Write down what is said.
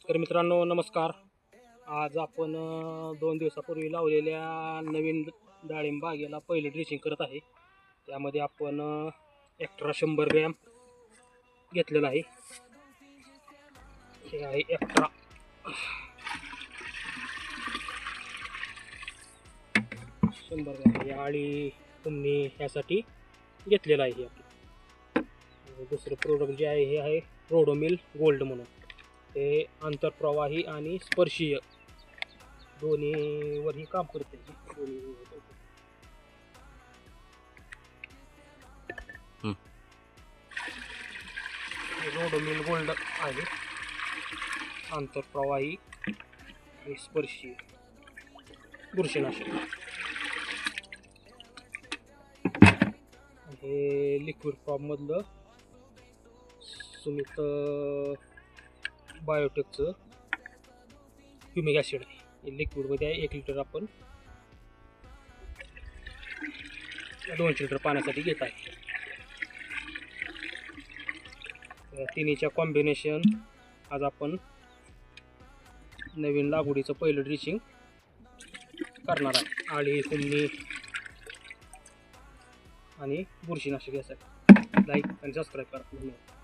शेतकरी मित्रांनो नमस्कार. आज आपण 2 दिवसापूर्वी लावलेल्या नवीन डाळिंब बागेला पहिलं ड्रेसिंग करत आहे. त्यामध्ये आपण एक्स्ट्रा 100 ग्रॅम घेतलेला आहे. हे आहे एक्स्ट्रा 100 ग्रॅम. ही आळी तुम्ही ह्यासाठी घेतलेला आहे. दुसरं प्रोडक्ट जे आहे हे आहे रोडोमिल गोल्ड म्हणून. हे आंतरप्रवाही आणि स्पर्शीय दोन्हीवरही काम करते. रोडोमिल गोल्ड आहे, आंतरप्रवाही आणि स्पर्शीय बुरशीनाशक. हे लिक्विड फॉर्म मधलं सुमित बायोटेकचं ह्युमिक ॲसिड आहे. हे लिक्विडमध्ये आहे. 1 लिटर आपण 200 लिटर पाण्यासाठी घेत आहे. तिन्हीच्या कॉम्बिनेशन आज आपण नवीन लागवडीचं पहिलं ड्रेसिंग करणार आहे. आळी कुंनी आणि बुरशीनाशक यासाठी. लाईक आणि सबस्क्राईब करा. धन्यवाद.